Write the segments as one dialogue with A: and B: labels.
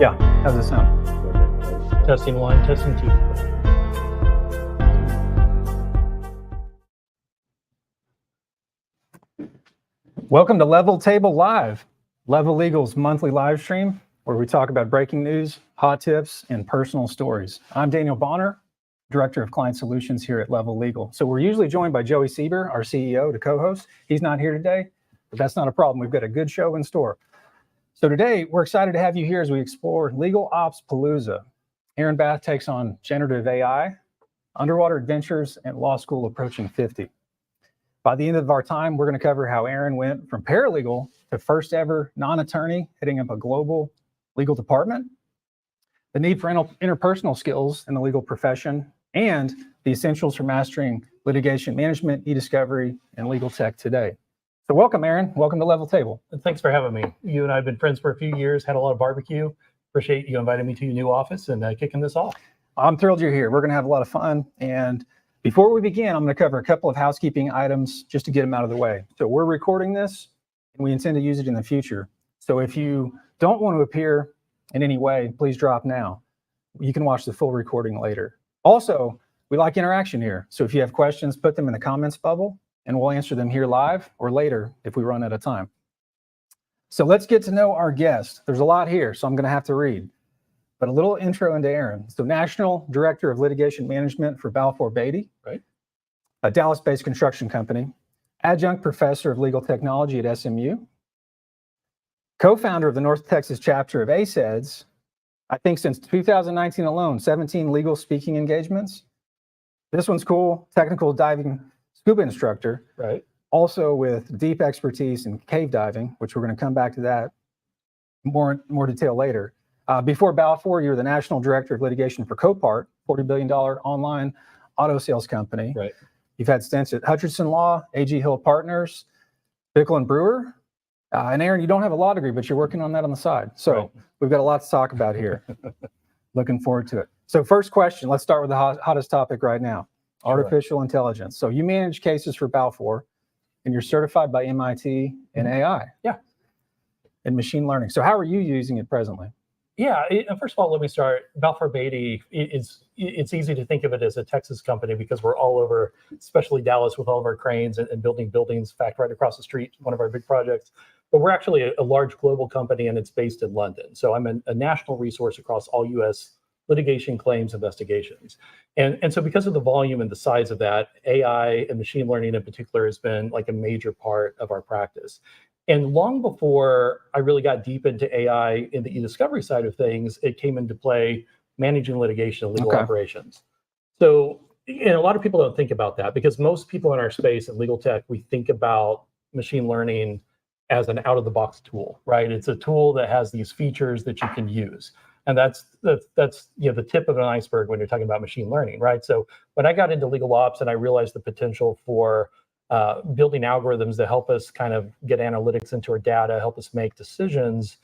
A: Yeah, how's it sound?
B: Testing one, testing two.
A: Welcome to Level Table Live, Level Legal's monthly live stream, where we talk about breaking news, hot tips, and personal stories. I'm Daniel Bonner, Director of Client Solutions here at Level Legal. So we're usually joined by Joey Seeber, our CEO, to co-host. He's not here today, but that's not a problem. We've got a good show in store. So today, we're excited to have you here as we explore legal Ops-palooza. Aaron Bath takes on generative AI, underwater adventures, and law school approaching 50. By the end of our time, we're going to cover how Aaron went from paralegal to first ever non-attorney, heading up a global legal department, the need for interpersonal skills in the legal profession, and the essentials for mastering litigation management, e-discovery, and legal tech today. So welcome, Aaron. Welcome to Level Table.
B: Thanks for having me. You and I have been friends for a few years, had a lot of barbecue. Appreciate you inviting me to your new office and kicking this off.
A: I'm thrilled you're here. We're going to have a lot of fun. And before we begin, I'm going to cover a couple of housekeeping items just to get them out of the way. So we're recording this, and we intend to use it in the future. So if you don't want to appear in any way, please drop now. You can watch the full recording later. Also, we like interaction here. So if you have questions, put them in the comments bubble, and we'll answer them here live or later if we run out of time. So let's get to know our guest. There's a lot here, so I'm going to have to read. But a little intro into Aaron. So National Director of Litigation Management for Balfour Beatty,
B: right?
A: A Dallas-based construction company, adjunct professor of legal technology at SMU, co-founder of the North Texas chapter of ACEDS, I think since 2019 alone, 17 legal speaking engagements. This one's cool, technical diving scuba instructor,
B: right?
A: Also with deep expertise in cave diving, which we're going to come back to that more detail later. Before Balfour, you were the National Director of Litigation for Copart, $40 billion online auto sales company.
B: Right.
A: You've had stints at Hutchinson Law, A.G. Hill Partners, Bickle and Brewer. And Aaron, you don't have a law degree, but you're working on that on the side. So right. We've got a lot to talk about here. Looking forward to it. So first question, let's start with the hottest topic right now, artificial intelligence. So you manage cases for Balfour, and you're certified by MIT in AI.
B: Yeah.
A: And machine learning. So how are you using it presently?
B: Yeah, first of all, let me start. Balfour Beatty, it's easy to think of it as a Texas company because we're all over, especially Dallas, with all of our cranes and building buildings. In fact, right across the street, one of our big projects. But we're actually a large global company, and it's based in London. So I'm a national resource across all U.S. litigation claims investigations. And so because of the volume and the size of that, AI and machine learning in particular has been like a major part of our practice. And long before I really got deep into AI in the e-discovery side of things, it came into play managing litigation and legal operations. So a lot of people don't think about that because most people in our space in legal tech, we think about machine learning as an out-of-the-box tool, right? It's a tool that has these features that you can use. And that's the tip of an iceberg when you're talking about machine learning, right? So when I got into legal ops and I realized the potential for building algorithms that help us kind of get analytics into our data, help us make decisions,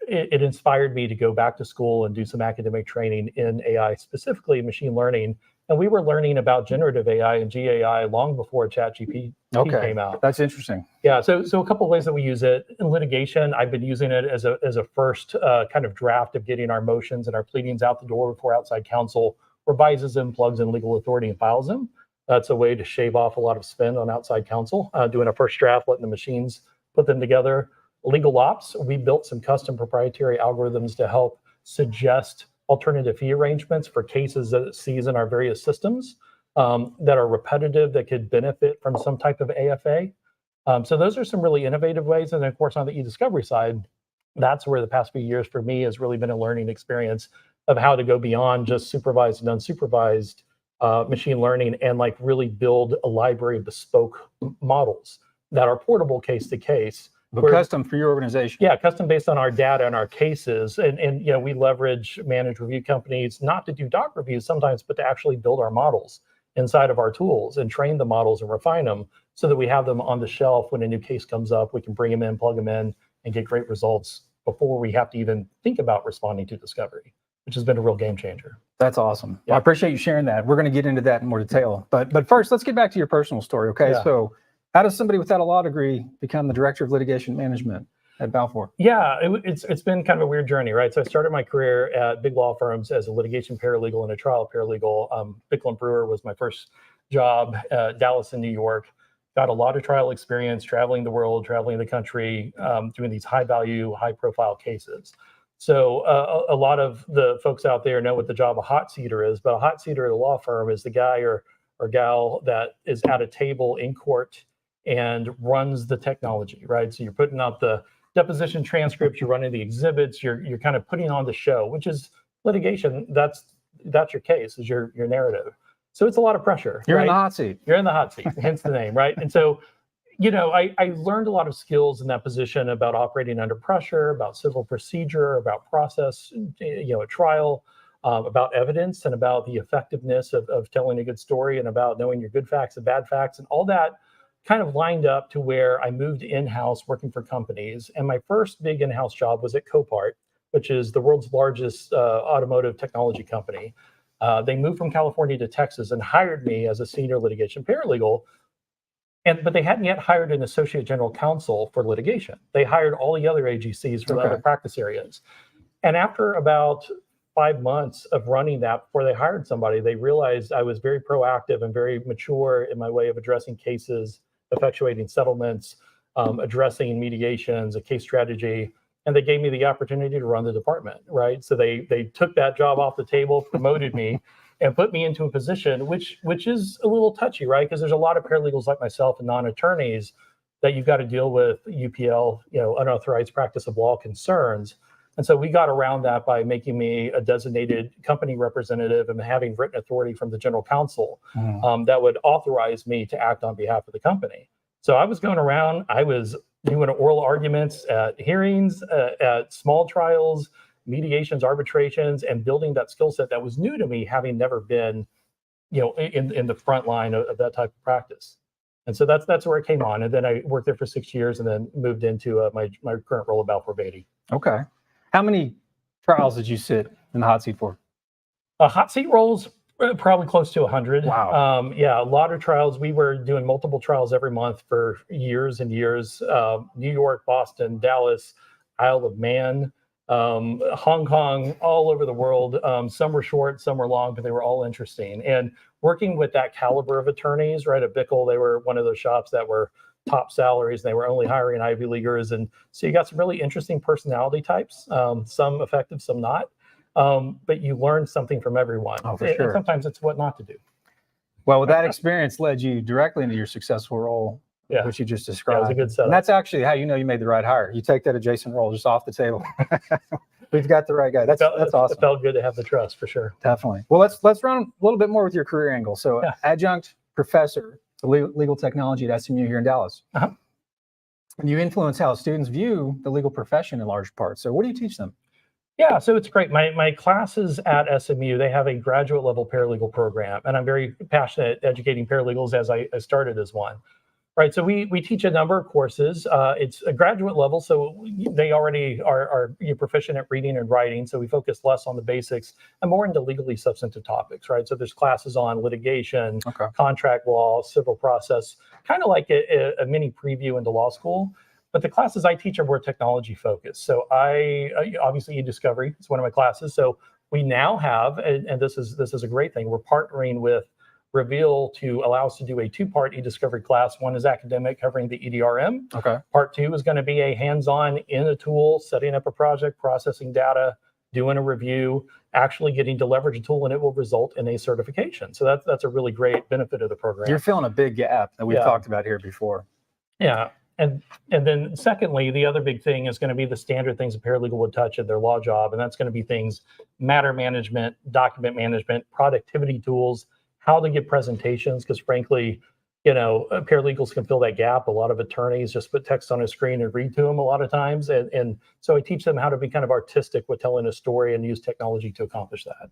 B: it inspired me to go back to school and do some academic training in AI, specifically machine learning. And we were learning about generative AI and GAI long before ChatGPT came out.
A: That's interesting.
B: Yeah, so a couple of ways that we use it. In litigation, I've been using it as a first kind of draft of getting our motions and our pleadings out the door before outside counsel revises them, plugs in legal authority, and files them. That's a way to shave off a lot of spend on outside counsel, doing a first draft, letting the machines put them together. Legal ops, we built some custom proprietary algorithms to help suggest alternative fee arrangements for cases that it sees in our various systems that are repetitive, that could benefit from some type of AFA. So those are some really innovative ways. And then, of course, on the e-discovery side, that's where the past few years for me has really been a learning experience of how to go beyond just supervised and unsupervised machine learning and like really build a library of bespoke models that are portable case to case.
A: But custom for your organization.
B: Yeah, custom based on our data and our cases. And we leverage managed review companies not to do doc reviews sometimes, but to actually build our models inside of our tools and train the models and refine them so that we have them on the shelf when a new case comes up. We can bring them in, plug them in, and get great results before we have to even think about responding to discovery, which has been a real game changer.
A: That's awesome. Yeah. Well, I appreciate you sharing that. We're going to get into that in more detail. But first, let's get back to your personal story, okay? Yeah. So how does somebody without a law degree become the Director of Litigation Management at Balfour?
B: Yeah, it's been kind of a weird journey, right? So I started my career at big law firms as a litigation paralegal and a trial paralegal. Bickle and Brewer was my first job, Dallas and New York. Got a lot of trial experience, traveling the world, traveling the country, doing these high value, high profile cases. So a lot of the folks out there know what the job of hot seater is, but a hot seater at a law firm is the guy or gal that is at a table in court and runs the technology, right? So you're putting out the deposition transcripts, you're running the exhibits, you're kind of putting on the show, which is litigation. That's your case, is your narrative. So it's a lot of pressure.
A: You're
B: right?
A: in the hot seat.
B: You're in the hot seat, hence the name, right? And so, I learned a lot of skills in that position about operating under pressure, about civil procedure, about process, a trial, about evidence, and about the effectiveness of telling a good story, and about knowing your good facts and bad facts, and all that kind of lined up to where I moved in-house working for companies. And my first big in-house job was at Copart, which is the world's largest automotive technology company. They moved from California to Texas and hired me as a senior litigation paralegal. But they hadn't yet hired an associate general counsel for litigation. They hired all the other AGCs for the other practice areas. And after about 5 months of running that, before they hired somebody, they realized I was very proactive and very mature in my way of addressing cases, effectuating settlements, addressing mediations, a case strategy. And they gave me the opportunity to run the department, right? So they took that job off the table, promoted me, and put me into a position which is a little touchy, right? Because there's a lot of paralegals like myself and non-attorneys that you've got to deal with UPL, unauthorized practice of law concerns. And so we got around that by making me a designated company representative and having written authority from the general counsel that would authorize me to act on behalf of the company. So I was going around, I was doing oral arguments at hearings, at small trials, mediations, arbitrations, and building that skill set that was new to me, having never been, in the front line of that type of practice. And so that's where it came on. And then I worked there for 6 years and then moved into my current role at Balfour Beatty.
A: Okay. How many trials did you sit in the hot seat for?
B: Hot seat roles, probably close to 100.
A: Wow.
B: Yeah, a lot of trials. We were doing multiple trials every month for years and years. New York, Boston, Dallas, Isle of Man, Hong Kong, all over the world. Some were short, some were long, but they were all interesting. And working with that caliber of attorneys, right? At Bickle, they were one of those shops that were top salaries. They were only hiring Ivy Leaguers. And so you got some really interesting personality types, some effective, some not. But you learn something from everyone.
A: Oh, for sure.
B: And sometimes it's what not to do.
A: Well, that experience led you directly into your successful role, which you just described.
B: Yeah, it was a good setup.
A: And that's actually how you know you made the right hire. You take that adjacent role just off the table. We've got the right guy. That's awesome.
B: It felt good to have the trust, for sure.
A: Definitely. Well, let's run a little bit more with your career angle. So adjunct professor of legal technology at SMU here in Dallas. And you influence how students view the legal profession in large part. So what do you teach them?
B: Yeah, so it's great. My classes at SMU, they have a graduate level paralegal program, and I'm very passionate educating paralegals as I started as one. Right, so we teach a number of courses. It's a graduate level, so they already are proficient at reading and writing, so we focus less on the basics and more into legally substantive topics, right? So there's classes on litigation, contract law, civil process, kind of like a mini preview into law school. But the classes I teach are more technology focused. So I obviously e-discovery is one of my classes. So we now have, and this is a great thing, we're partnering with Reveal to allow us to do a 2-part e-discovery class. One is academic, covering the EDRM. Part 2 is going to be a hands-on in a tool, setting up a project, processing data, doing a review, actually getting to leverage a tool, and it will result in a certification. So that's a really great benefit of the program.
A: You're filling a big gap that we've talked about here before.
B: Yeah. And then secondly, the other big thing is going to be the standard things a paralegal would touch in their law job. And that's going to be things, matter management, document management, productivity tools, how to give presentations, because frankly, paralegals can fill that gap. A lot of attorneys just put text on a screen and read to them a lot of times. And so I teach them how to be kind of artistic with telling a story and use technology to accomplish that.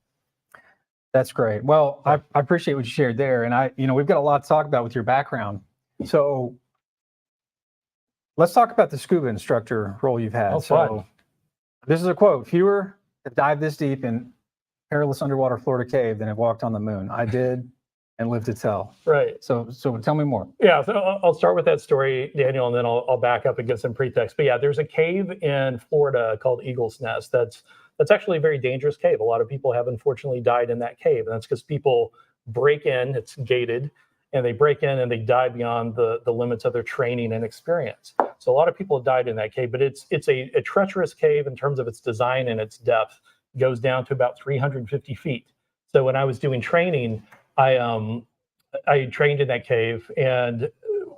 A: That's great. Well, I appreciate what you shared there. And we've got a lot to talk about with your background. So let's talk about the scuba instructor role you've had.
B: Fun.
A: This is a quote: "Fewer have dived this deep in perilous underwater Florida cave than have walked on the moon. I did, and live to tell.
B: Right.
A: So tell me more.
B: Yeah, so I'll start with that story, Daniel, and then I'll back up and give some pretext. But yeah, there's a cave in Florida called Eagle's Nest. That's actually a very dangerous cave. A lot of people have unfortunately died in that cave, and that's because people break in. It's gated, and they break in and they die beyond the limits of their training and experience. So a lot of people have died in that cave. But it's a treacherous cave in terms of its design and its depth. It goes down to about 350 feet. So when I was doing training, I trained in that cave and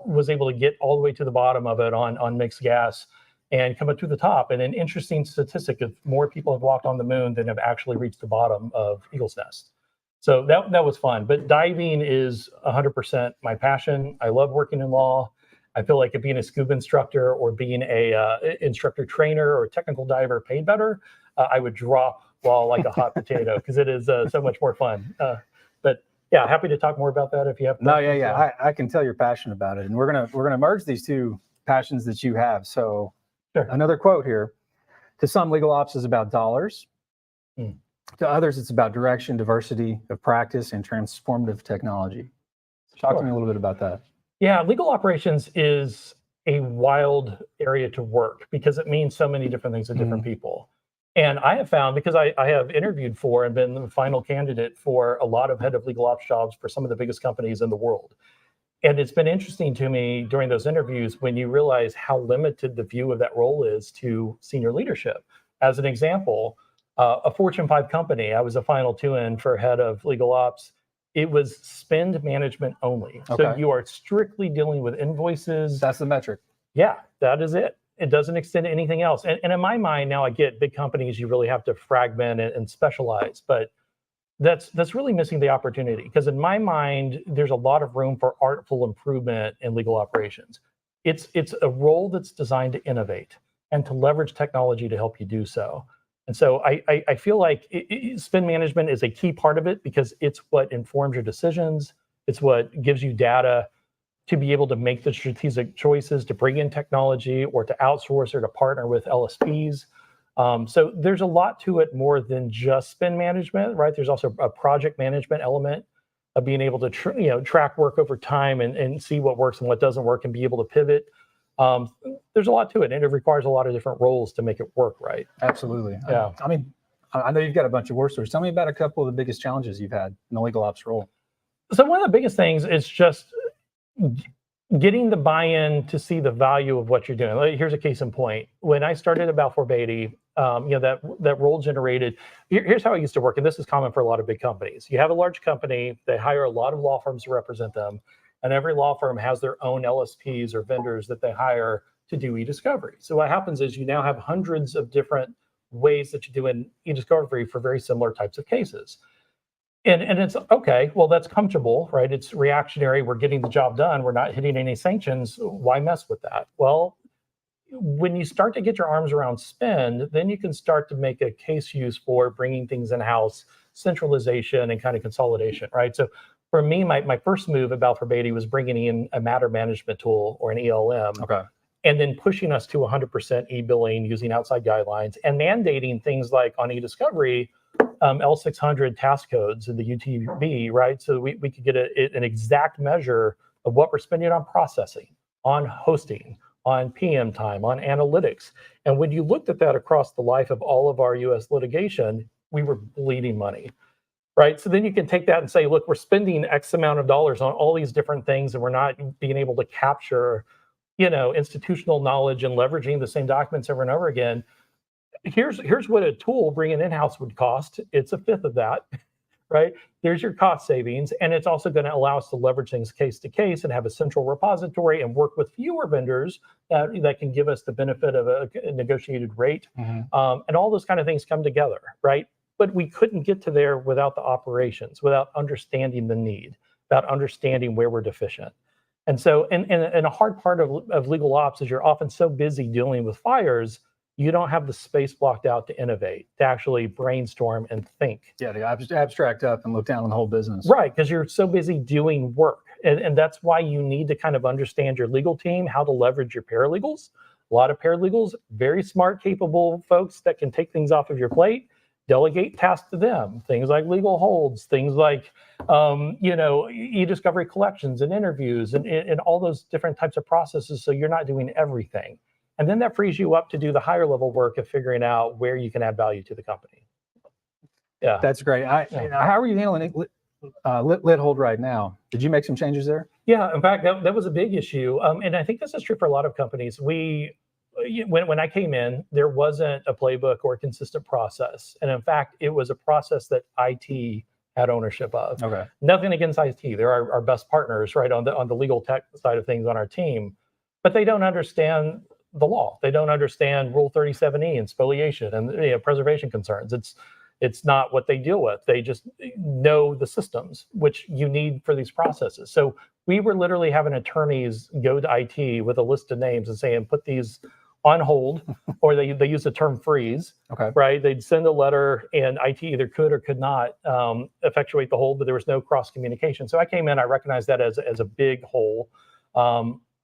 B: was able to get all the way to the bottom of it on mixed gas and come up to the top. And an interesting statistic of more people have walked on the moon than have actually reached the bottom of Eagle's Nest. So that was fun. But diving is 100% my passion. I love working in law. I feel like being a scuba instructor or being a instructor trainer or technical diver paid better, I would drop while like a hot potato because it is so much more fun. But yeah, happy to talk more about that if you have.
A: No, yeah. I can tell you're passionate about it, and we're gonna merge these two passions that you have. So,
B: sure.
A: Another quote here: to some, legal ops is about dollars. To others, it's about direction, diversity of practice, and transformative technology. Talk to me a little bit about that.
B: Yeah, legal operations is a wild area to work because it means so many different things to different people. And I have found, because I have interviewed for and been the final candidate for a lot of head of legal ops jobs for some of the biggest companies in the world. And it's been interesting to me during those interviews when you realize how limited the view of that role is to senior leadership. As an example, a Fortune 5 company, I was a final 2 for head of legal ops. It was spend management only.
A: Okay.
B: So you are strictly dealing with invoices.
A: That's the metric.
B: Yeah, that is it. It doesn't extend to anything else. And in my mind, now I get big companies, you really have to fragment and specialize. But that's really missing the opportunity, because in my mind, there's a lot of room for artful improvement in legal operations. It's a role that's designed to innovate and to leverage technology to help you do so. And so I feel like spend management is a key part of it because it's what informs your decisions. It's what gives you data to be able to make the strategic choices to bring in technology or to outsource or to partner with LSPs. So there's a lot to it more than just spend management, right? There's also a project management element of being able to track work over time and see what works and what doesn't work and be able to pivot. There's a lot to it, and it requires a lot of different roles to make it work right.
A: Absolutely.
B: Yeah.
A: I mean, I know you've got a bunch of war stories. Tell me about a couple of the biggest challenges you've had in the legal ops role.
B: So one of the biggest things is just getting the buy-in to see the value of what you're doing. Here's a case in point. When I started at Balfour Beatty, that role generated. Here's how it used to work, and this is common for a lot of big companies. You have a large company, they hire a lot of law firms to represent them, and every law firm has their own LSPs or vendors that they hire to do e-discovery. So what happens is you now have hundreds of different ways that you do an e-discovery for very similar types of cases. And it's okay, well, that's comfortable, right? It's reactionary. We're getting the job done. We're not hitting any sanctions. Why mess with that? Well, when you start to get your arms around spend, then you can start to make a case use for bringing things in-house, centralization, and kind of consolidation, right? So for me, my first move at Balfour Beatty was bringing in a matter management tool or an ELM.
A: Okay.
B: And then pushing us to 100% e-billing using outside guidelines and mandating things like on e-discovery, L600 task codes in the UTB, right? So we could get an exact measure of what we're spending on processing, on hosting, on PM time, on analytics. And when you looked at that across the life of all of our US litigation, we were bleeding money, right? So then you can take that and say, look, we're spending X amount of dollars on all these different things, and we're not being able to capture, institutional knowledge and leveraging the same documents over and over again. Here's what a tool bringing in-house would cost. It's a fifth of that, right? There's your cost savings, and it's also going to allow us to leverage things case to case and have a central repository and work with fewer vendors that can give us the benefit of a negotiated rate. And all those kind of things come together, right? But we couldn't get to there without the operations, without understanding the need, without understanding where we're deficient. And so, and a hard part of legal ops is you're often so busy dealing with fires, you don't have the space blocked out to innovate, to actually brainstorm and think.
A: Yeah, to abstract up and look down on the whole business.
B: Right, because you're so busy doing work. And that's why you need to kind of understand your legal team, how to leverage your paralegals. A lot of paralegals, very smart, capable folks that can take things off of your plate, delegate tasks to them, things like legal holds, things like, e-discovery collections and interviews and all those different types of processes. So you're not doing everything. And then that frees you up to do the higher level work of figuring out where you can add value to the company. Yeah.
A: That's great. How are you handling lit hold right now? Did you make some changes there?
B: Yeah, in fact, that was a big issue. And I think this is true for a lot of companies. When I came in, there wasn't a playbook or a consistent process. And in fact, it was a process that IT had ownership of.
A: Okay.
B: Nothing against IT. They're our best partners, right, on the legal tech side of things on our team. But they don't understand the law. They don't understand Rule 37E and spoliation and preservation concerns. It's not what they deal with. They just know the systems, which you need for these processes. So we were literally having attorneys go to IT with a list of names and saying, put these on hold, or they use the term freeze,
A: okay,
B: right? They'd send a letter and IT either could or could not effectuate the hold, but there was no cross communication. So I came in, I recognized that as a big hole.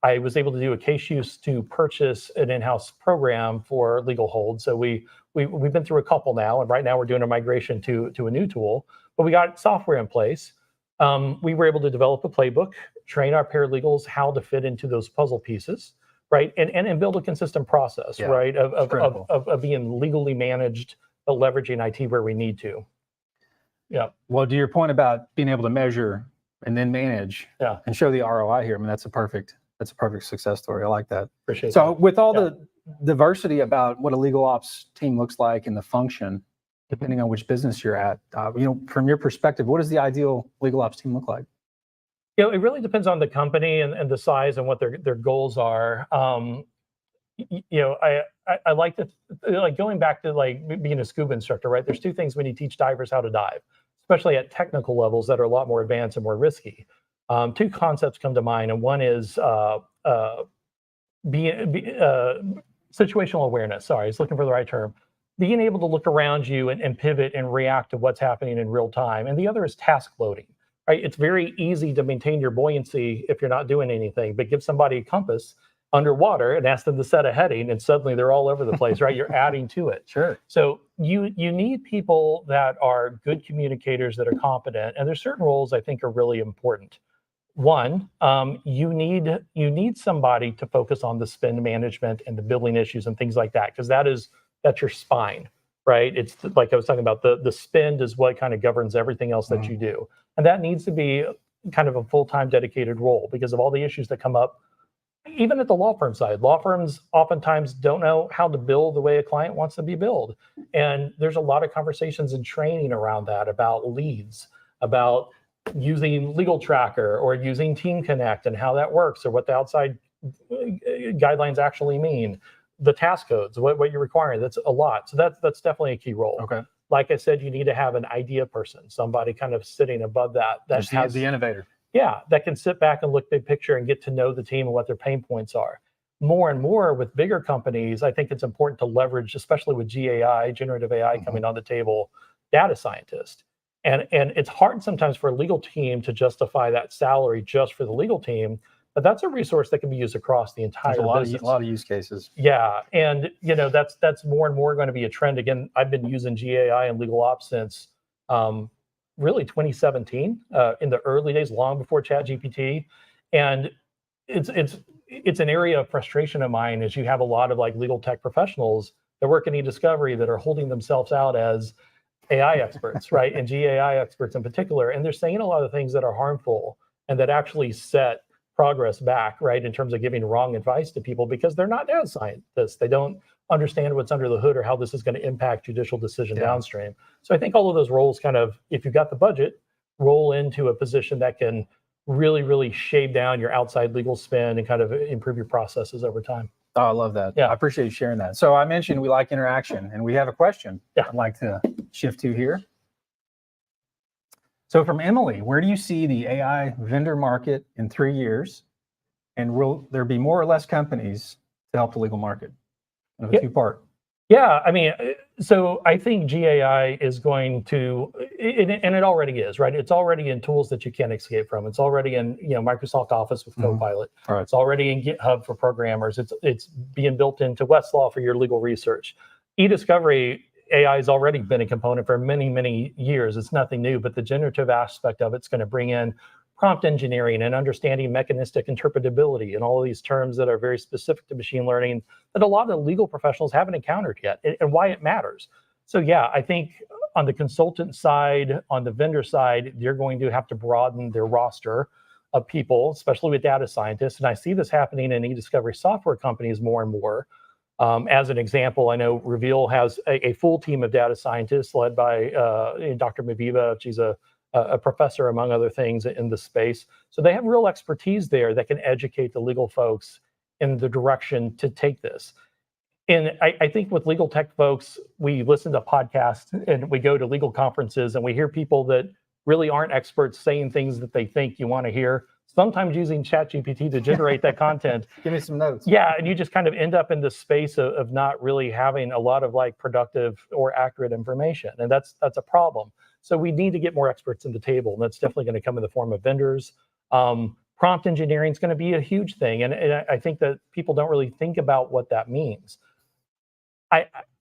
B: I was able to do a case use to purchase an in-house program for legal hold. So we've been through a couple now, and right now we're doing a migration to a new tool, but we got software in place. We were able to develop a playbook, train our paralegals how to fit into those puzzle pieces, right? And build a consistent process, right? Of being legally managed, but leveraging IT where we need to. Yeah.
A: Well, to your point about being able to measure and then manage and show the ROI here, I mean, that's a perfect success story. I like that.
B: Appreciate
A: so
B: that.
A: With all the diversity about what a legal ops team looks like and the function, depending on which business you're at, from your perspective, what does the ideal legal ops team look like?
B: It really depends on the company and the size and what their goals are. I like to, like, going back to like being a scuba instructor, right? There's two things when you teach divers how to dive, especially at technical levels that are a lot more advanced and more risky. Two concepts come to mind, and one is situational awareness. Sorry, I was looking for the right term. Being able to look around you and pivot and react to what's happening in real time. And the other is task loading, right? It's very easy to maintain your buoyancy if you're not doing anything, but give somebody a compass underwater and ask them to set a heading, and suddenly they're all over the place, right? You're adding to it.
A: Sure.
B: So you need people that are good communicators, that are competent, and there's certain roles I think are really important. One, you need somebody to focus on the spend management and the billing issues and things like that, because that's your spine, right? It's like I was talking about, the spend is what kind of governs everything else that you do. And that needs to be kind of a full-time dedicated role because of all the issues that come up, even at the law firm side. Law firms oftentimes don't know how to bill the way a client wants to be billed. And there's a lot of conversations and training around that, about leads, about using Legal Tracker or using Team Connect and how that works, or what the outside guidelines actually mean, the task codes, what you're requiring. That's a lot. So that's definitely a key role.
A: Okay.
B: Like I said, you need to have an idea person, somebody kind of sitting above that
A: has the innovator.
B: Yeah, that can sit back and look big picture and get to know the team and what their pain points are. More and more with bigger companies, I think it's important to leverage, especially with GAI, generative AI coming on the table, data scientists. And it's hard sometimes for a legal team to justify that salary just for the legal team, but that's a resource that can be used across the entire business.
A: A lot of use cases.
B: Yeah, and that's more and more going to be a trend. Again, I've been using GAI and legal ops since really 2017, in the early days, long before ChatGPT, and it's an area of frustration of mine, as you have a lot of like legal tech professionals that work in e-discovery that are holding themselves out as AI experts, right? And GAI experts in particular. And they're saying a lot of things that are harmful and that actually set progress back, right? In terms of giving wrong advice to people because they're not data scientists. They don't understand what's under the hood or how this is going to impact judicial decision downstream. So I think all of those roles kind of, if you've got the budget, roll into a position that can really, really shave down your outside legal spend and kind of improve your processes over time.
A: Oh, I love that. Yeah, I appreciate you sharing that. So I mentioned we like interaction, and we have a question I'd like to shift to here. So from Emily, where do you see the AI vendor market in 3 years? And will there be more or less companies to help the legal market? Kind of a two-part.
B: Yeah, I mean, so I think GAI is going to, and it already is, right? It's already in tools that you can't escape from. It's already in Microsoft Office with Copilot.
A: Right.
B: It's already in GitHub for programmers. It's being built into Westlaw for your legal research. E-discovery AI has already been a component for many, many years. It's nothing new, but the generative aspect of it's going to bring in prompt engineering and understanding mechanistic interpretability and all of these terms that are very specific to machine learning that a lot of legal professionals haven't encountered yet, and why it matters. So yeah, I think on the consultant side, on the vendor side, they're going to have to broaden their roster of people, especially with data scientists. And I see this happening in e-discovery software companies more and more. As an example, I know Reveal has a full team of data scientists led by Dr. Maviva. She's a professor, among other things, in the space. So they have real expertise there that can educate the legal folks in the direction to take this. And I think with legal tech folks, we listen to podcasts and we go to legal conferences and we hear people that really aren't experts saying things that they think you want to hear, sometimes using ChatGPT to generate that content.
A: Give me some notes.
B: Yeah, and you just kind of end up in this space of not really having a lot of like productive or accurate information. And that's a problem. So we need to get more experts in the table, and that's definitely going to come in the form of vendors. Prompt engineering is going to be a huge thing. And I think that people don't really think about what that means.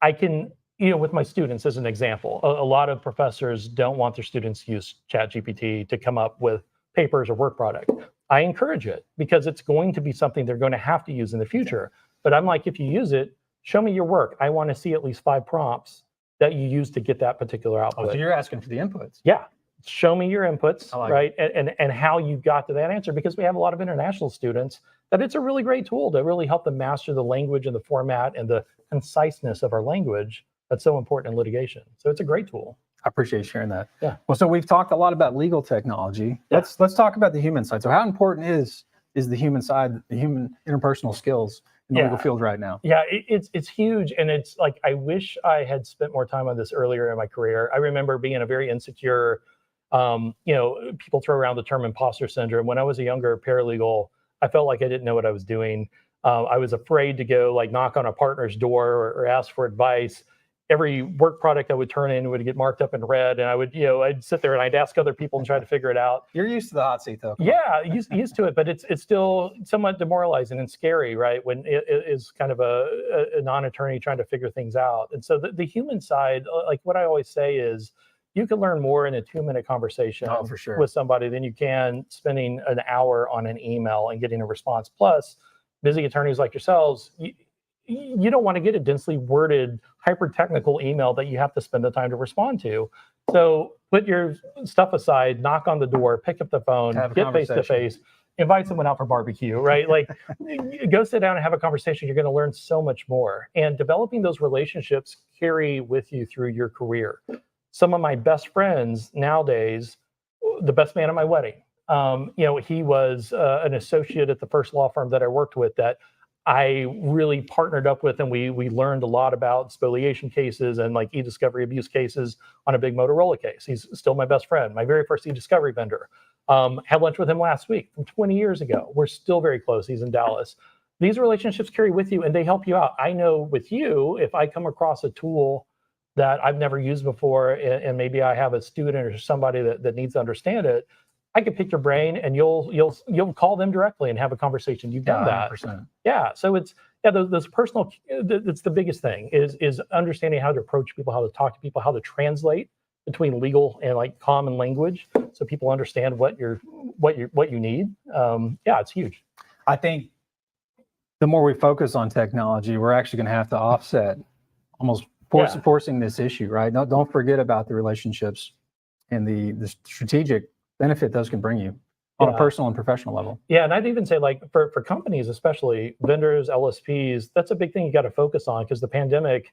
B: I can, with my students as an example, a lot of professors don't want their students to use ChatGPT to come up with papers or work product. I encourage it because it's going to be something they're going to have to use in the future. But I'm like, if you use it, show me your work. I want to see at least 5 prompts that you use to get that particular output.
A: Oh, so you're asking for the inputs.
B: Yeah. Show me your inputs,
A: like
B: right? And how you got to that answer, because we have a lot of international students that it's a really great tool to really help them master the language and the format and the conciseness of our language that's so important in litigation. So it's a great tool.
A: I appreciate you sharing that.
B: Yeah.
A: Well, so we've talked a lot about legal technology.
B: Yeah.
A: Let's talk about the human side. So how important is the human side, the human interpersonal skills in the legal field right now?
B: Yeah, it's huge. And it's like, I wish I had spent more time on this earlier in my career. I remember being a very insecure, people throw around the term imposter syndrome. When I was a younger paralegal, I felt like I didn't know what I was doing. I was afraid to go like knock on a partner's door or ask for advice. Every work product I would turn in would get marked up in red, and I would, I'd sit there and I'd ask other people and try to figure it out.
A: You're used to the hot seat, though.
B: Yeah, used to it, but it's still somewhat demoralizing and scary, right? When it is kind of a non-attorney trying to figure things out. And so the human side, like what I always say is, you can learn more in a 2-minute conversation
A: for sure.
B: with somebody than you can spending an hour on an email and getting a response. Plus, busy attorneys like yourselves, you don't want to get a densely worded, hyper-technical email that you have to spend the time to respond to. So put your stuff aside, knock on the door, pick up the phone, get face-to-face, invite someone out for barbecue, right? Like, go sit down and have a conversation. You're going to learn so much more. And developing those relationships carry with you through your career. Some of my best friends nowadays, the best man at my wedding, he was an associate at the first law firm that I worked with that I really partnered up with, and we learned a lot about spoliation cases and like e-discovery abuse cases on a big Motorola case. He's still my best friend, my very first e-discovery vendor. Had lunch with him last week from 20 years ago. We're still very close. He's in Dallas. These relationships carry with you and they help you out. I know with you, if I come across a tool that I've never used before, and maybe I have a student or somebody that needs to understand it, I could pick your brain and you'll call them directly and have a conversation. You've done that.
A: 100%.
B: Yeah. So it's, those personal, that's the biggest thing is understanding how to approach people, how to talk to people, how to translate between legal and like common language so people understand what you need. It's huge.
A: I think the more we focus on technology, we're actually going to have to offset, almost forcing this issue, right? Don't forget about the relationships and the strategic benefit those can bring you on a personal and professional level.
B: Yeah, and I'd even say like for companies, especially vendors, LSPs, that's a big thing you got to focus on, because the pandemic,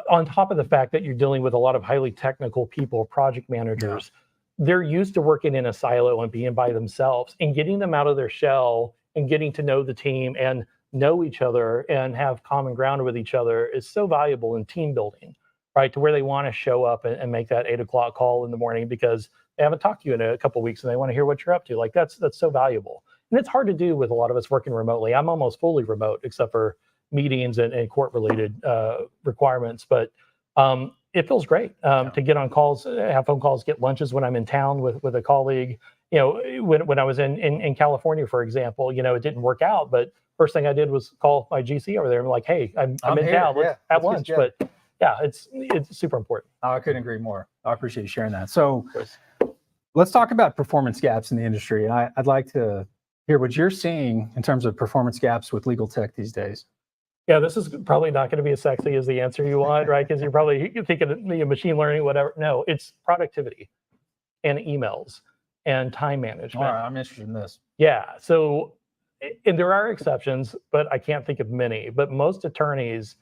B: on top of the fact that you're dealing with a lot of highly technical people, project managers, they're used to working in a silo and being by themselves, and getting them out of their shell and getting to know the team and know each other and have common ground with each other is so valuable in team building, right? To where they want to show up and make that 8 o'clock call in the morning because they haven't talked to you in a couple of weeks and they want to hear what you're up to. Like that's so valuable. And it's hard to do with a lot of us working remotely. I'm almost fully remote except for meetings and court related requirements. But it feels great to get on calls, have phone calls, get lunches when I'm in town with a colleague. When I was in California, for example, it didn't work out, but first thing I did was call my GC over there and like, hey, I'm in town, let's have lunch. But yeah, it's super important.
A: I couldn't agree more. I appreciate you sharing that. So let's talk about performance gaps in the industry. I'd like to hear what you're seeing in terms of performance gaps with legal tech these days.
B: Yeah, this is probably not going to be as sexy as the answer you want, right? Because you're probably thinking machine learning, whatever. No, it's productivity and emails and time management.
A: All right, I'm interested in this.
B: Yeah. So, and there are exceptions, but I can't think of many. But most attorneys,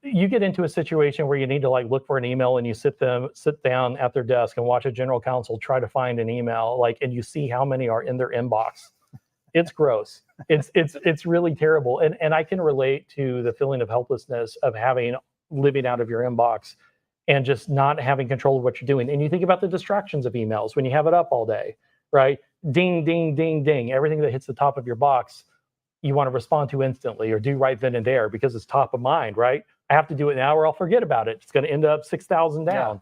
B: you get into a situation where you need to like look for an email and you sit down at their desk and watch a general counsel try to find an email, and you see how many are in their inbox. It's gross. It's really terrible. And I can relate to the feeling of helplessness of living out of your inbox and just not having control of what you're doing. And you think about the distractions of emails when you have it up all day, right? Ding, ding, ding, ding. Everything that hits the top of your box, you want to respond to instantly or do right then and there because it's top of mind, right? I have to do it now or I'll forget about it. It's going to end up 6,000 down. Yeah.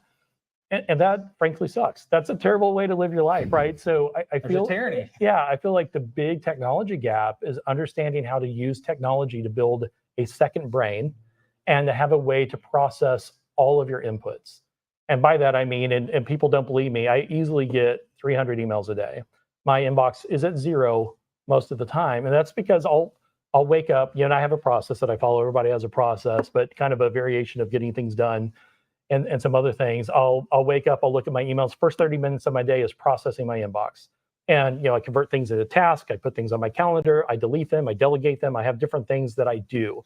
B: And that frankly sucks. That's a terrible way to live your life, right? So I feel
A: tyranny.
B: Yeah, I feel like the big technology gap is understanding how to use technology to build a second brain and to have a way to process all of your inputs. And by that I mean, and people don't believe me, I easily get 300 emails a day. My inbox is at 0 most of the time, and that's because I'll wake up. And I have a process that I follow. Everybody has a process, but kind of a variation of getting things done. And some other things. I'll wake up, I'll look at my emails. First 30 minutes of my day is processing my inbox. And I convert things into tasks, I put things on my calendar, I delete them, I delegate them, I have different things that I do.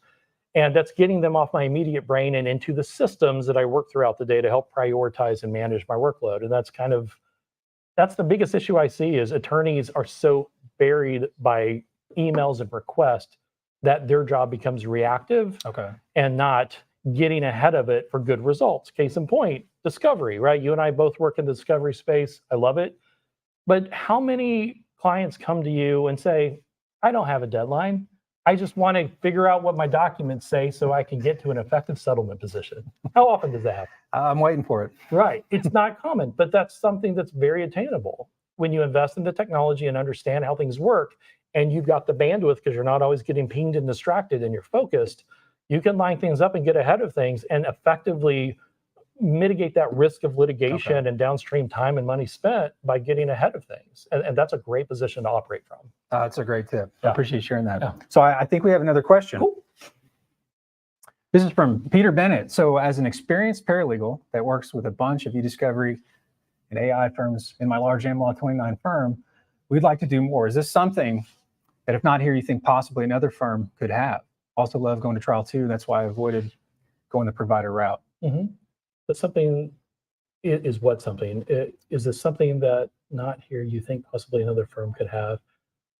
B: And that's getting them off my immediate brain and into the systems that I work throughout the day to help prioritize and manage my workload. And that's the biggest issue I see is attorneys are so buried by emails and requests that their job becomes reactive and not getting ahead of it for good results. Case in point, discovery, right? You and I both work in the discovery space. I love it. But how many clients come to you and say, I don't have a deadline. I just want to figure out what my documents say so I can get to an effective settlement position. How often does that happen?
A: I'm waiting for it.
B: Right. It's not common, but that's something that's very attainable. When you invest in the technology and understand how things work, and you've got the bandwidth because you're not always getting pinged and distracted and you're focused, you can line things up and get ahead of things and effectively mitigate that risk of litigation and downstream time and money spent by getting ahead of things. And that's a great position to operate from.
A: That's a great tip.
B: Yeah.
A: I appreciate you sharing that.
B: Yeah.
A: So I think we have another question.
B: Cool.
A: This is from Peter Bennett. So as an experienced paralegal that works with a bunch of e-discovery and AI firms in my large AmLaw 29 firm, we'd like to do more. Is this something that if not here, you think possibly another firm could have? Also love going to trial too. That's why I avoided going the provider route.
B: Mm-hmm. But something is what something? Is this something that not here you think possibly another firm could have?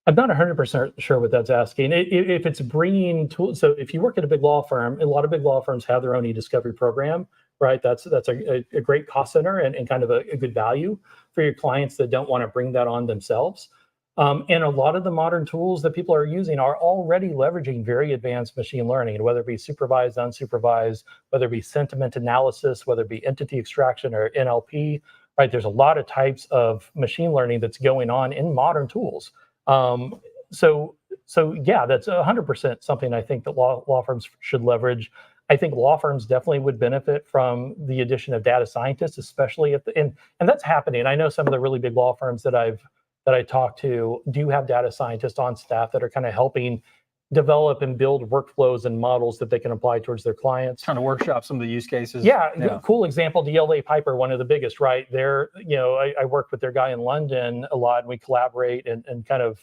B: I'm not 100% sure what that's asking. If it's bringing tools, so if you work at a big law firm, a lot of big law firms have their own e-discovery program, right? That's a great cost center and kind of a good value for your clients that don't want to bring that on themselves. And a lot of the modern tools that people are using are already leveraging very advanced machine learning, whether it be supervised, unsupervised, whether it be sentiment analysis, whether it be entity extraction or NLP, right? There's a lot of types of machine learning that's going on in modern tools. So yeah, that's 100% something I think that law firms should leverage. I think law firms definitely would benefit from the addition of data scientists, especially and that's happening. I know some of the really big law firms that I talk to do have data scientists on staff that are kind of helping develop and build workflows and models that they can apply towards their clients.
A: Trying to workshop some of the use cases.
B: Yeah. Cool example, DLA Piper, one of the biggest, right? I work with their guy in London a lot, and we collaborate and kind of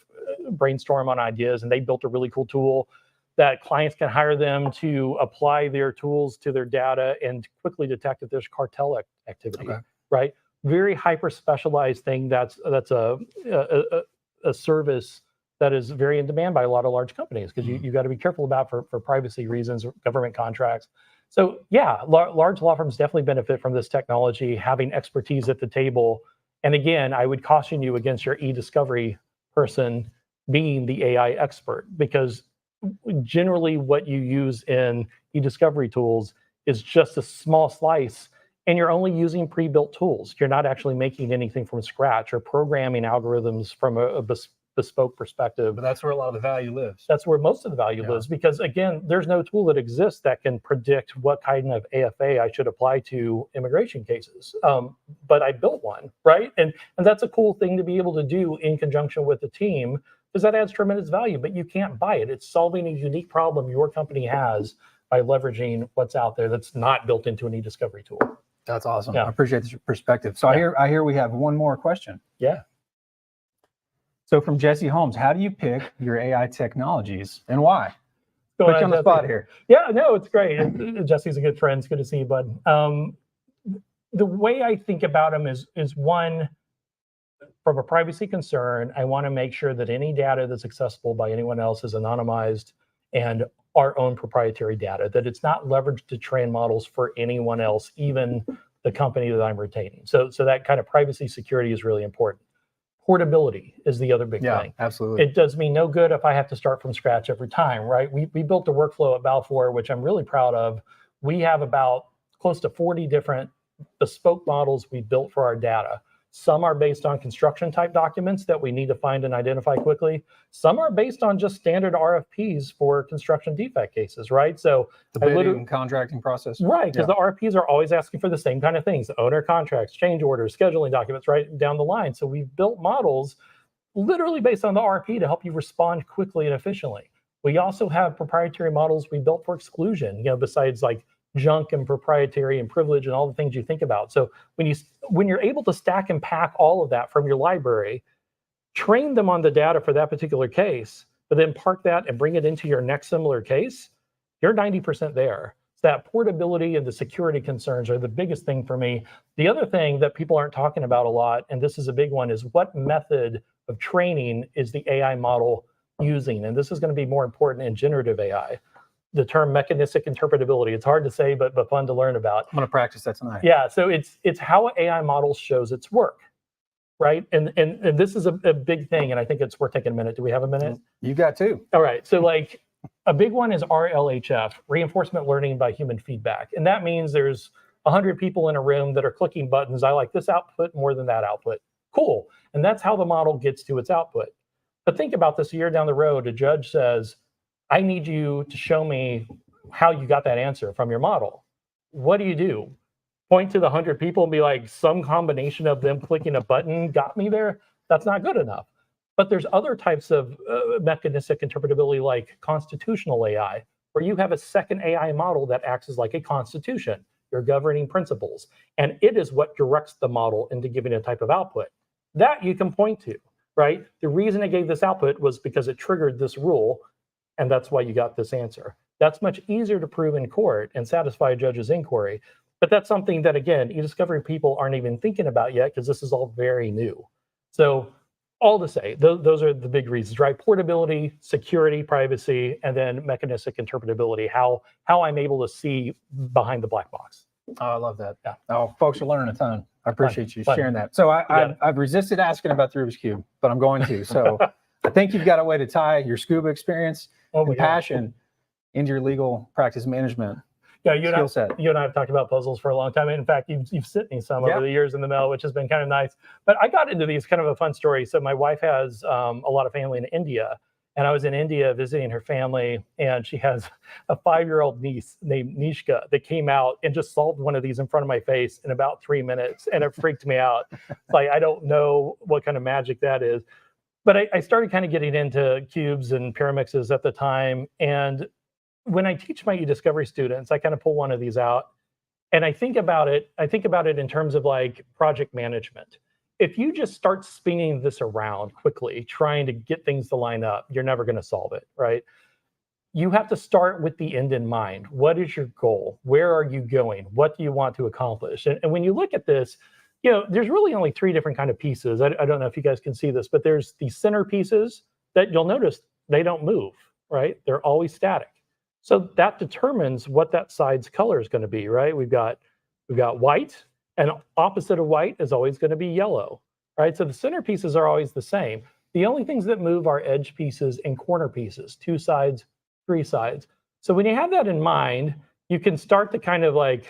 B: brainstorm on ideas, and they built a really cool tool that clients can hire them to apply their tools to their data and quickly detect if there's cartel activity, right? Very hyper specialized thing. That's a service that is very in demand by a lot of large companies because you got to be careful about for privacy reasons, government contracts. So yeah, large law firms definitely benefit from this technology, having expertise at the table. And again, I would caution you against your e-discovery person being the AI expert, because generally what you use in e-discovery tools is just a small slice, and you're only using pre-built tools. You're not actually making anything from scratch or programming algorithms from a bespoke perspective.
A: But that's where a lot of the value lives.
B: That's where most of the value lives, because again, there's no tool that exists that can predict what kind of AFA I should apply to immigration cases. But I built one, right? And that's a cool thing to be able to do in conjunction with the team, because that adds tremendous value, but you can't buy it. It's solving a unique problem your company has by leveraging what's out there that's not built into an e-discovery tool.
A: That's awesome.
B: Yeah.
A: I appreciate this perspective. So I hear we have one more question.
B: Yeah.
A: So from Jesse Holmes, how do you pick your AI technologies and why?
B: Go
A: Put
B: ahead,
A: you on the
B: Jesse.
A: spot here.
B: Yeah, no, it's great. Jesse's a good friend. It's good to see you, bud. The way I think about him is one, from a privacy concern, I want to make sure that any data that's accessible by anyone else is anonymized and our own proprietary data, that it's not leveraged to train models for anyone else, even the company that I'm retaining. So that kind of privacy security is really important. Portability is the other big thing.
A: Absolutely.
B: It does me no good if I have to start from scratch every time, right? We built a workflow at Balfour, which I'm really proud of. We have about close to 40 different bespoke models we built for our data. Some are based on construction type documents that we need to find and identify quickly. Some are based on just standard RFPs for construction defect cases, right? So
A: the bidding and contracting process.
B: Right, because the RFPs are always asking for the same kind of things: the owner contracts, change orders, scheduling documents, right down the line. So we've built models literally based on the RFP to help you respond quickly and efficiently. We also have proprietary models we built for exclusion, besides like junk and proprietary and privilege and all the things you think about. So when you're able to stack and pack all of that from your library, train them on the data for that particular case, but then park that and bring it into your next similar case, you're 90% there. So that portability and the security concerns are the biggest thing for me. The other thing that people aren't talking about a lot, and this is a big one, is what method of training is the AI model using? And this is going to be more important in generative AI. The term mechanistic interpretability. It's hard to say, but fun to learn about.
A: I'm going to practice that tonight.
B: Yeah, so it's how AI model shows its work, right? And this is a big thing, and I think it's worth taking a minute. Do we have a minute?
A: You got two.
B: All right, so like a big one is RLHF, reinforcement learning by human feedback. And that means there's 100 people in a room that are clicking buttons. I like this output more than that output. Cool, and that's how the model gets to its output. But think about this: a year down the road, a judge says, I need you to show me how you got that answer from your model. What do? Point to the 100 people and be like, some combination of them clicking a button got me there? That's not good enough. But there's other types of mechanistic interpretability, like constitutional AI, where you have a second AI model that acts as like a constitution, your governing principles. And it is what directs the model into giving a type of output. That you can point to, right? The reason it gave this output was because it triggered this rule, and that's why you got this answer. That's much easier to prove in court and satisfy a judge's inquiry. But that's something that, again, e-discovery people aren't even thinking about yet, because this is all very new. So all to say, those are the big reasons, right? Portability, security, privacy, and then mechanistic interpretability, how I'm able to see behind the black box.
A: Oh, I love that.
B: Yeah.
A: Oh, folks are learning a ton. I appreciate you
B: Fun.
A: sharing that. So I've resisted asking about the Rubik's Cube, but I'm going to. So I think you've got a way to tie your scuba experience and passion into your legal practice management skill set.
B: You and I have talked about puzzles for a long time. In fact, you've sent me some over the years in the mail, which has been kind of nice. But I got into these, kind of a fun story. So my wife has a lot of family in India, and I was in India visiting her family, and she has a 5-year-old niece named Nishka that came out and just solved one of these in front of my face in about 3 minutes, and it freaked me out. It's like, I don't know what kind of magic that is. But I started kind of getting into cubes and pyramixes at the time. And when I teach my e-discovery students, I kind of pull one of these out, and I think about it in terms of like project management. If you just start spinning this around quickly, trying to get things to line up, you're never going to solve it, right? You have to start with the end in mind. What is your goal? Where are you going? What do you want to accomplish? And when you look at this, there's really only 3 different kind of pieces. I don't know if you guys can see this, but there's the center pieces that you'll notice they don't move, right? They're always static. So that determines what that side's color is going to be, right? We've got white, and opposite of white is always going to be yellow, right? So the center pieces are always the same. The only things that move are edge pieces and corner pieces, 2 sides, 3 sides. So when you have that in mind, you can start to kind of like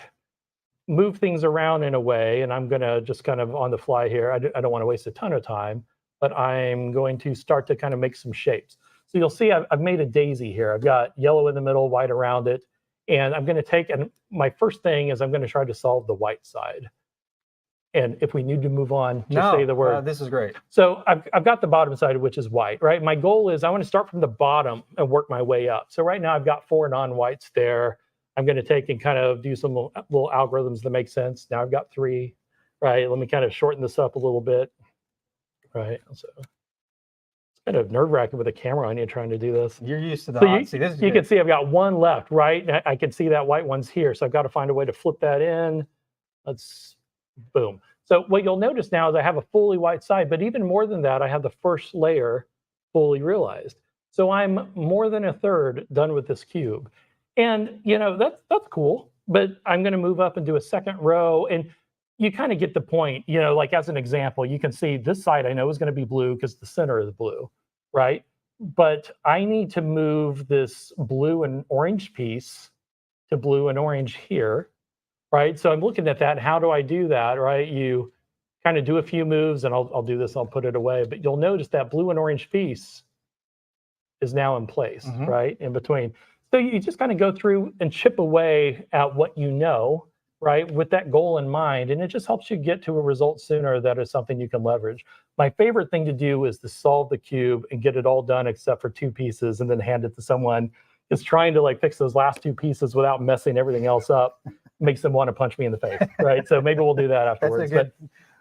B: move things around in a way, and I'm going to just kind of on the fly here. I don't want to waste a ton of time, but I'm going to start to kind of make some shapes. So you'll see I've made a daisy here. I've got yellow in the middle, white around it. And I'm going to take, and my first thing is I'm going to try to solve the white side. And if we need to move on, just say the word.
A: This is great.
B: So I've got the bottom side, which is white, right? My goal is I want to start from the bottom and work my way up. So right now I've got 4 non-whites there. I'm going to take and kind of do some little algorithms that make sense. Now I've got 3, right? Let me kind of shorten this up a little bit, right? So it's kind of nerve-wracking with a camera on you trying to do this.
A: You're used to the
B: So
A: hot seat. This is
B: you
A: good.
B: can see I've got 1 left, right? I can see that white one's here. So I've got to find a way to flip that in. Let's, boom. So what you'll notice now is I have a fully white side, but even more than that, I have the first layer fully realized. So I'm more than a third done with this cube. And you know, that's cool, but I'm going to move up and do a second row. And you kind of get the point, you know, like as an example, you can see this side I know is going to be blue because the center is blue, right? But I need to move this blue and orange piece to blue and orange here, right? So I'm looking at that. How do I do that, right? You kind of do a few moves, and I'll do this, I'll put it away. But you'll notice that blue and orange piece is now in place, right? In between. So you just kind of go through and chip away at what you know, right? With that goal in mind. And it just helps you get to a result sooner that is something you can leverage. My favorite thing to do is to solve the cube and get it all done except for 2 pieces and then hand it to someone. Is trying to like fix those last 2 pieces without messing everything else up makes them want to punch me in the face, right? So maybe we'll do that afterwards.
A: That's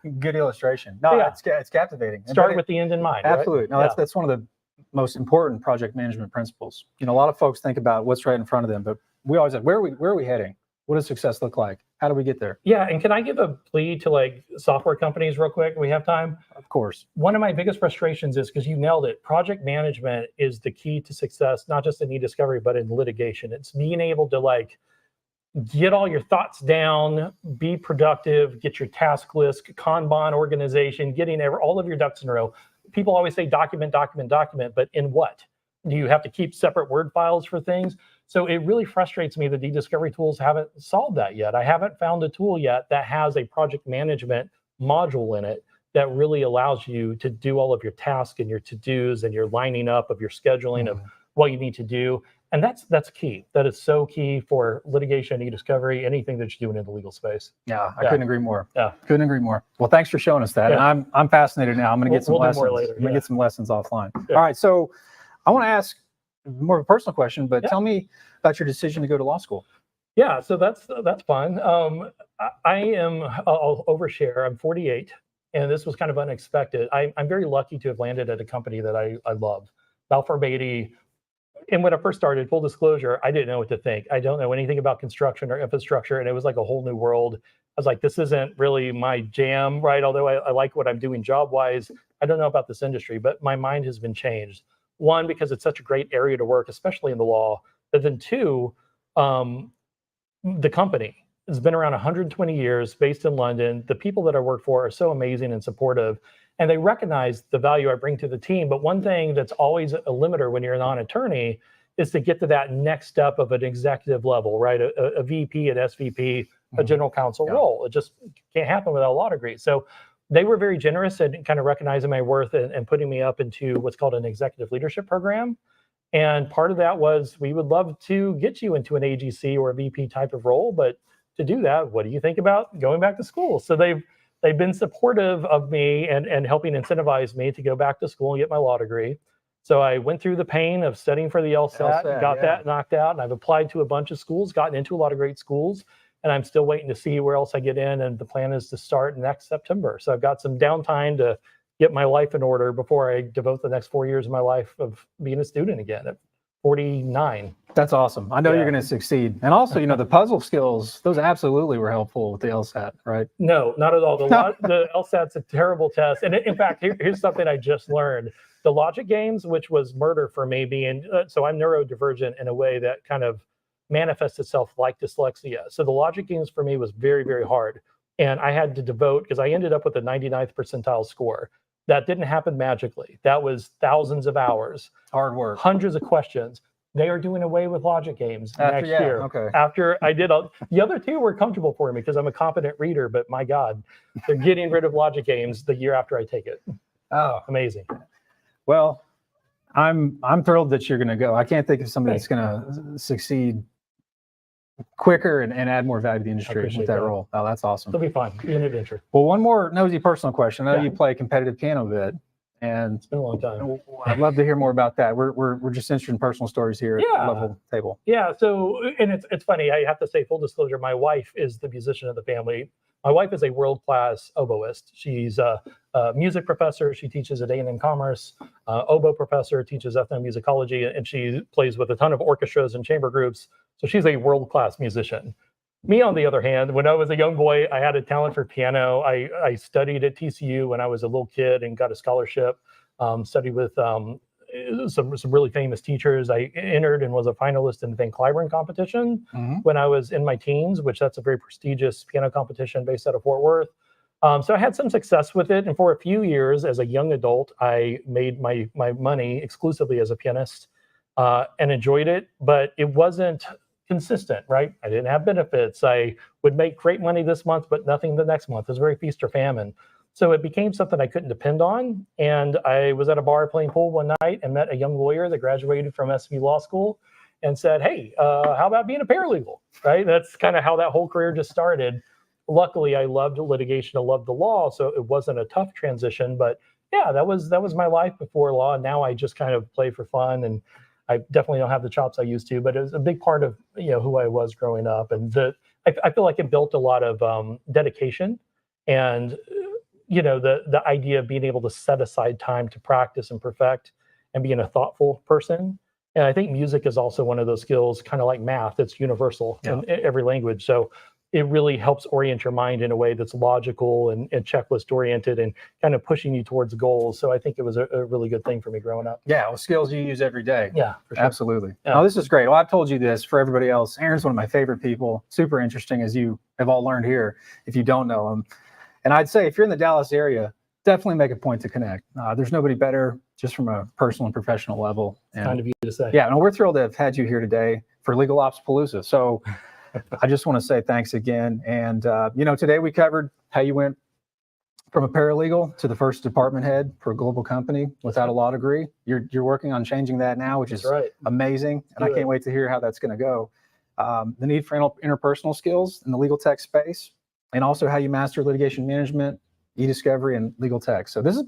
A: a good illustration. No,
B: Yeah.
A: it's captivating.
B: Start with the end in mind.
A: Absolutely.
B: Right?
A: No, that's one of the most important project management principles. You know, a lot of folks think about what's right in front of them, but we always say, where are we heading? What does success look like? How do we get there?
B: Yeah, and can I give a plea to like software companies real quick? We have time?
A: Of course.
B: One of my biggest frustrations is, because you nailed it, project management is the key to success, not just in e-discovery, but in litigation. It's being able to like get all your thoughts down, be productive, get your task list, Kanban organization, getting all of your ducks in a row. People always say document, document, document, but in what? Do you have to keep separate Word files for things? So it really frustrates me that e-discovery tools haven't solved that yet. I haven't found a tool yet that has a project management module in it that really allows you to do all of your tasks and your to-dos and your lining up of your scheduling of what you need to do. And that's key. That is so key for litigation, e-discovery, anything that you're doing in the legal space.
A: Yeah, I couldn't agree more.
B: Yeah.
A: Couldn't agree more. Well, thanks for showing us that.
B: Yeah.
A: And I'm fascinated now. I'm going to get some
B: We'll do
A: lessons.
B: more later,
A: I'm going to get some lessons offline.
B: Yeah.
A: All right. So I want to ask more of a personal question, but tell me about your decision to go to law school.
B: Yeah, so that's fun. I'll overshare. I'm 48, and this was kind of unexpected. I'm very lucky to have landed at a company that I love, Balfour Beatty. And when I first started, full disclosure, I didn't know what to think. I don't know anything about construction or infrastructure, and it was like a whole new world. I was like, this isn't really my jam, right? Although I like what I'm doing job-wise, I don't know about this industry, but my mind has been changed. 1, because it's such a great area to work, especially in the law. But then 2, the company has been around 120 years, based in London. The people that I work for are so amazing and supportive, and they recognize the value I bring to the team. But one thing that's always a limiter when you're a non-attorney is to get to that next step of an executive level, right? A VP, an SVP, a general counsel role. It just can't happen without a law degree. So they were very generous in kind of recognizing my worth and putting me up into what's called an executive leadership program. And part of that was, we would love to get you into an AGC or a VP type of role, but to do that, what do you think about going back to school? So they've been supportive of me and helping incentivize me to go back to school and get my law degree. So I went through the pain of studying for the LSAT, got that knocked out, and I've applied to a bunch of schools, gotten into a lot of great schools, and I'm still waiting to see where else I get in. And the plan is to start next September. So I've got some downtime to get my life in order before I devote the next 4 years of my life of being a student again at 49.
A: That's awesome. I know you're going to succeed. And also, you know, the puzzle skills, those absolutely were helpful with the LSAT, right?
B: No, not at all. The LSAT's a terrible test. And in fact, here's something I just learned. The logic games, which was murder for me, being so I'm neurodivergent in a way that kind of manifests itself like dyslexia. So the logic games for me was very, very hard. And I had to devote, because I ended up with a 99th percentile score. That didn't happen magically. That was thousands of hours.
A: Hard work.
B: Hundreds of questions. They are doing away with logic games next year.
A: Okay.
B: After I did the other 2 were comfortable for me because I'm a competent reader, but my God, they're getting rid of logic games the year after I take it.
A: Oh,
B: Amazing.
A: well, I'm thrilled that you're going to go. I can't think of somebody that's going to succeed quicker and add more value to the industry
B: appreciate
A: with that
B: that.
A: role. Oh, that's awesome.
B: It'll be fun. Be an adventure.
A: Well, one more nosy personal question. I know
B: Yeah.
A: you play competitive piano a bit, and
B: It's been a long time.
A: I'd love to hear more about that. We're just interested in personal stories here at
B: Yeah.
A: the level table.
B: Yeah. So, and it's funny. I have to say, full disclosure, my wife is the musician of the family. My wife is a world-class oboist. She's a music professor. She teaches at A&M Commerce. Oboe professor, teaches ethnomusicology, and she plays with a ton of orchestras and chamber groups. So she's a world-class musician. Me, on the other hand, when I was a young boy, I had a talent for piano. I studied at TCU when I was a little kid and got a scholarship. Studied with some really famous teachers. I entered and was a finalist in the Van Cliburn competition when I was in my teens, which that's a very prestigious piano competition based out of Fort Worth. So I had some success with it. And for a few years as a young adult, I made my money exclusively as a pianist and enjoyed it, but it wasn't consistent, right? I didn't have benefits. I would make great money this month, but nothing the next month. It was very feast or famine. So it became something I couldn't depend on. And I was at a bar playing pool one night and met a young lawyer that graduated from SV Law School and said, hey, how about being a paralegal, right? That's kind of how that whole career just started. Luckily, I loved litigation. I loved the law. So it wasn't a tough transition, but yeah, that was my life before law. And now I just kind of play for fun, and I definitely don't have the chops I used to, but it was a big part of who I was growing up. And I feel like it built a lot of dedication and the idea of being able to set aside time to practice and perfect and being a thoughtful person. And I think music is also one of those skills, kind of like math, that's universal in every language. So it really helps orient your mind in a way that's logical and checklist oriented and kind of pushing you towards goals. So I think it was a really good thing for me growing up.
A: Yeah, well, skills you use every day.
B: Yeah, for sure.
A: Absolutely.
B: Yeah.
A: Oh, this is great. Well, I've told you this for everybody else. Aaron's one of my favorite people. Super interesting, as you have all learned here, if you don't know him. And I'd say if you're in the Dallas area, definitely make a point to connect. There's nobody better, just from a personal and professional level. And,
B: kind of you to say.
A: Yeah, and we're thrilled to have had you here today for Legal Ops-palooza. So I just want to say thanks again. And, today we covered how you went from a paralegal to the first department head for a global company without a law degree. You're working on changing that now, which is amazing. And I can't wait to hear how that's going to go. The need for interpersonal skills in the legal tech space, and also how you master litigation management, e-discovery, and legal tech. So this has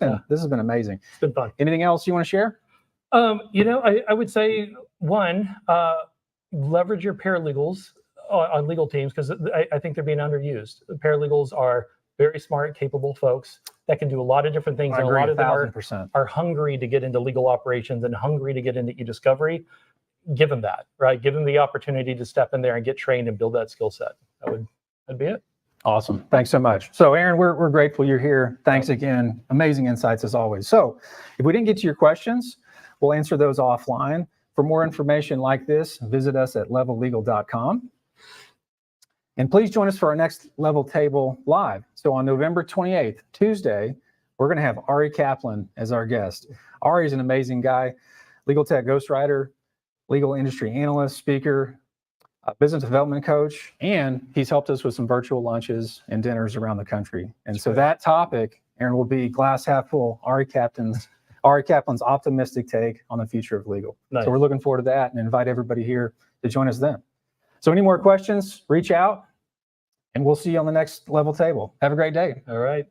A: been amazing.
B: It's been fun.
A: Anything else you want to share?
B: I would say one, leverage your paralegals on legal teams, because I think they're being underused. Paralegals are very smart, capable folks that can do a lot of different things.
A: I
B: and
A: agree,
B: a lot of them
A: 1000%.
B: are hungry to get into legal operations and hungry to get into e-discovery. Give them that, right? Give them the opportunity to step in there and get trained and build that skill set. That'd be it.
A: Awesome. Thanks so much. So Aaron, we're grateful you're here. Thanks again. Amazing insights as always. So if we didn't get to your questions, we'll answer those offline. For more information like this, visit us at levellegal.com. And please join us for our next Level Table Live. So on November 28th, Tuesday, we're going to have Ari Kaplan as our guest. Ari is an amazing guy, legal tech ghostwriter, legal industry analyst, speaker, business development coach, and he's helped us with some virtual lunches and dinners around the country. And so that topic, Aaron, will be glass half full, Ari Kaplan's optimistic take on the future of legal.
B: Nice.
A: So we're looking forward to that and invite everybody here to join us then. So any more questions, reach out, and we'll see you on the next Level Table. Have a great day.
B: All right.